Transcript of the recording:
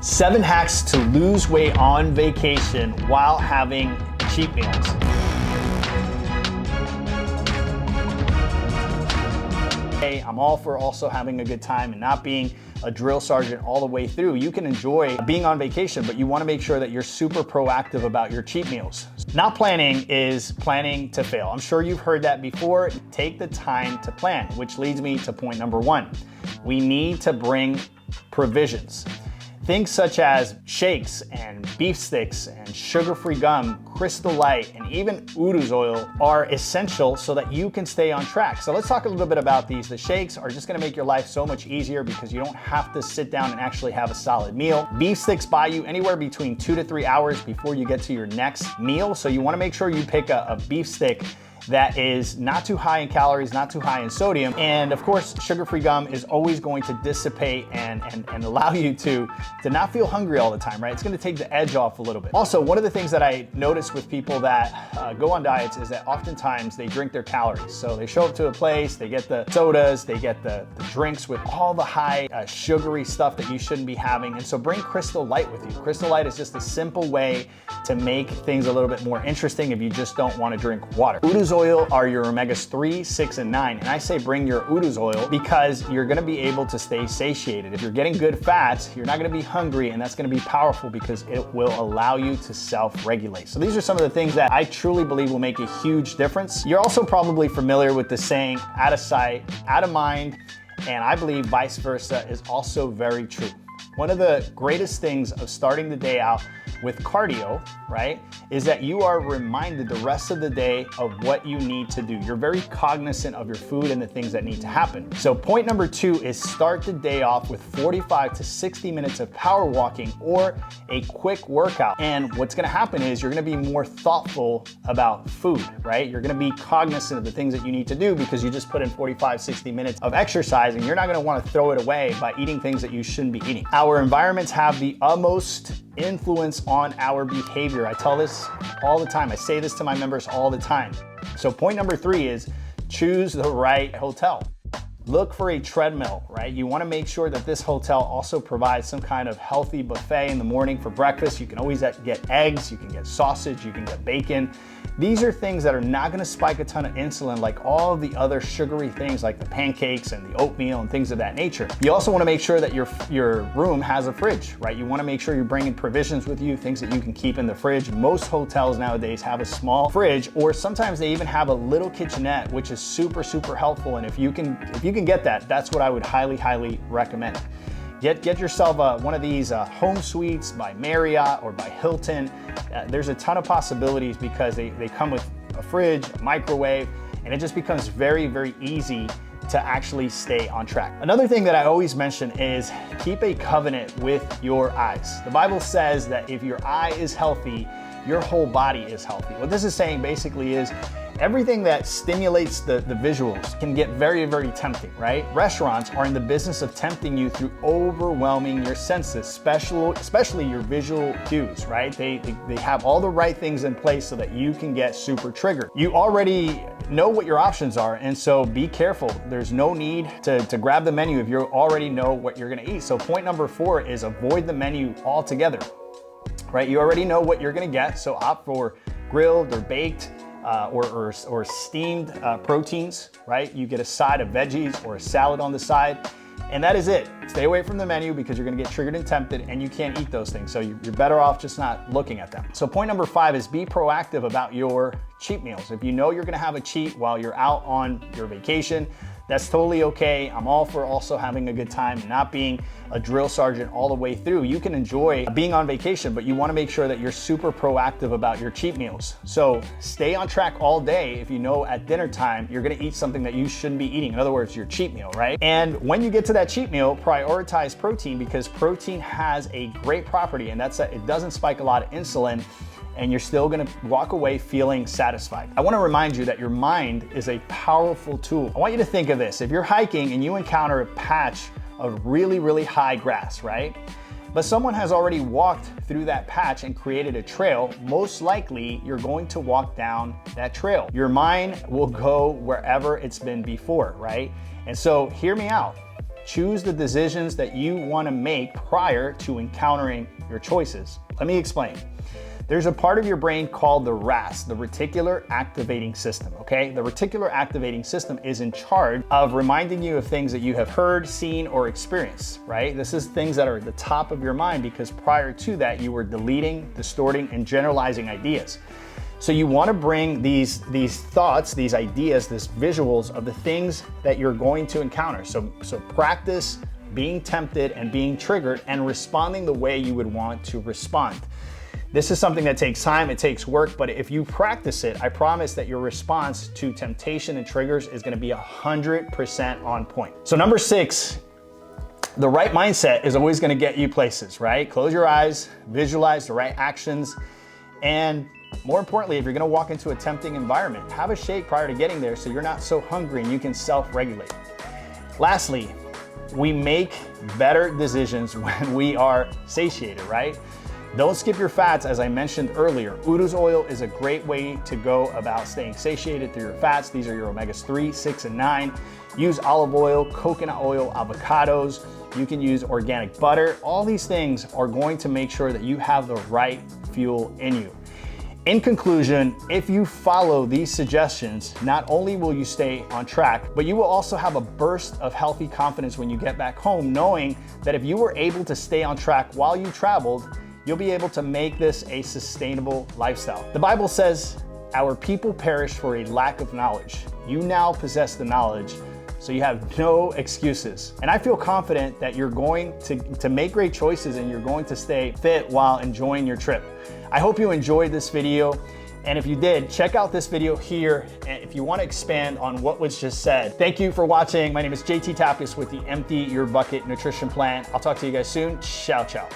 7 hacks to lose weight on vacation while having cheat meals. Hey, I'm all for also having a good time and not being a drill sergeant all the way through. You can enjoy being on vacation, but you want to make sure that you're super proactive about your cheat meals. Not planning is planning to fail. I'm sure you've heard that before. Take the time to plan, which leads me to point number 1. We need to bring provisions. Things such as shakes and beef sticks and sugar-free gum, Crystal Light, and even Udu's oil are essential so that you can stay on track. So let's talk a little bit about these. The shakes are just gonna make your life so much easier because you don't have to sit down and actually have a solid meal. Beef sticks buy you anywhere between 2 to 3 hours before you get to your next meal. So you wanna make sure you pick a beef stick that is not too high in calories, not too high in sodium. And of course, sugar-free gum is always going to dissipate and allow you to not feel hungry all the time, right? It's gonna take the edge off a little bit. Also, one of the things that I notice with people that go on diets is that oftentimes they drink their calories. So they show up to a place, they get the sodas, they get the drinks with all the high sugary stuff that you shouldn't be having. And so bring Crystal Light with you. Crystal Light is just a simple way to make things a little bit more interesting if you just don't wanna drink water. Udu's oil are your omegas 3, 6, and 9. And I say bring your Udu's oil because you're gonna be able to stay satiated. If you're getting good fats, you're not gonna be hungry, and that's gonna be powerful because it will allow you to self-regulate. So these are some of the things that I truly believe will make a huge difference. You're also probably familiar with the saying, out of sight, out of mind, and I believe vice versa is also very true. One of the greatest things of starting the day out with cardio, right, is that you are reminded the rest of the day of what you need to do. You're very cognizant of your food and the things that need to happen. So point number 2 is start the day off with 45 to 60 minutes of power walking or a quick workout. And what's gonna happen is you're gonna be more thoughtful about food, right? You're gonna be cognizant of the things that you need to do because you just put in 45, 60 minutes of exercise, and you're not gonna wanna throw it away by eating things that you shouldn't be eating. Our environments have the utmost influence on our behavior. I tell this all the time. I say this to my members all the time. So point number 3 is choose the right hotel. Look for a treadmill, right? You wanna make sure that this hotel also provides some kind of healthy buffet in the morning for breakfast. You can always get eggs, you can get sausage, you can get bacon. These are things that are not gonna spike a ton of insulin like all of the other sugary things like the pancakes and the oatmeal and things of that nature. You also wanna make sure that your room has a fridge, right? You wanna make sure you're bringing provisions with you, things that you can keep in the fridge. Most hotels nowadays have a small fridge, or sometimes they even have a little kitchenette, which is super, super helpful. And if you can get that, that's what I would highly, highly recommend. Get yourself one of these home suites by Marriott or by Hilton. There's a ton of possibilities because they come with a fridge, a microwave, and it just becomes very, very easy to actually stay on track. Another thing that I always mention is keep a covenant with your eyes. The Bible says that if your eye is healthy, your whole body is healthy. What this is saying basically is everything that stimulates the visuals can get very, very tempting, right? Restaurants are in the business of tempting you through overwhelming your senses, especially your visual cues, right? They have all the right things in place so that you can get super triggered. You already know what your options are, and so be careful. There's no need to grab the menu if you already know what you're gonna eat. So point number 4 is avoid the menu altogether, right? You already know what you're gonna get, so opt for grilled or baked, or steamed proteins, right? You get a side of veggies or a salad on the side, and that is it. Stay away from the menu because you're gonna get triggered and tempted, and you can't eat those things. So you're better off just not looking at them. So point number 5 is be proactive about your cheat meals. If you know you're gonna have a cheat while you're out on your vacation, that's totally okay. I'm all for also having a good time and not being a drill sergeant all the way through. You can enjoy being on vacation, but you wanna make sure that you're super proactive about your cheat meals. So stay on track all day if you know at dinner time you're gonna eat something that you shouldn't be eating. In other words, your cheat meal, right? And when you get to that cheat meal, prioritize protein because protein has a great property, and that's that it doesn't spike a lot of insulin, and you're still gonna walk away feeling satisfied. I wanna remind you that your mind is a powerful tool. I want you to think of this. If you're hiking and you encounter a patch of really, really high grass, right? But someone has already walked through that patch and created a trail, most likely you're going to walk down that trail. Your mind will go wherever it's been before, right? And so hear me out. Choose the decisions that you want to make prior to encountering your choices. Let me explain. There's a part of your brain called the RAS, the reticular activating system, okay? The reticular activating system is in charge of reminding you of things that you have heard, seen, or experienced, right? This is things that are at the top of your mind because prior to that, you were deleting, distorting, and generalizing ideas. So you want to bring these thoughts, these ideas, these visuals of the things that you're going to encounter. So practice being tempted and being triggered and responding the way you would want to respond. This is something that takes time, it takes work, but if you practice it, I promise that your response to temptation and triggers is gonna be 100% on point. So number 6, the right mindset is always gonna get you places, right? Close your eyes, visualize the right actions, and more importantly, if you're gonna walk into a tempting environment, have a shake prior to getting there so you're not so hungry and you can self-regulate. Lastly, we make better decisions when we are satiated, right? Don't skip your fats, as I mentioned earlier. Udo's oil is a great way to go about staying satiated through your fats. These are your omegas 3, 6, and 9. Use olive oil, coconut oil, avocados. You can use organic butter. All these things are going to make sure that you have the right fuel in you. In conclusion, if you follow these suggestions, not only will you stay on track, but you will also have a burst of healthy confidence when you get back home, knowing that if you were able to stay on track while you traveled, you'll be able to make this a sustainable lifestyle. The Bible says, our people perish for a lack of knowledge. You now possess the knowledge, so you have no excuses. And I feel confident that you're going to make great choices and you're going to stay fit while enjoying your trip. I hope you enjoyed this video. And if you did, check out this video here. And if you want to expand on what was just said, thank you for watching. My name is JT Tapias with the Empty Your Bucket Nutrition Plan. I'll talk to you guys soon. Ciao, ciao.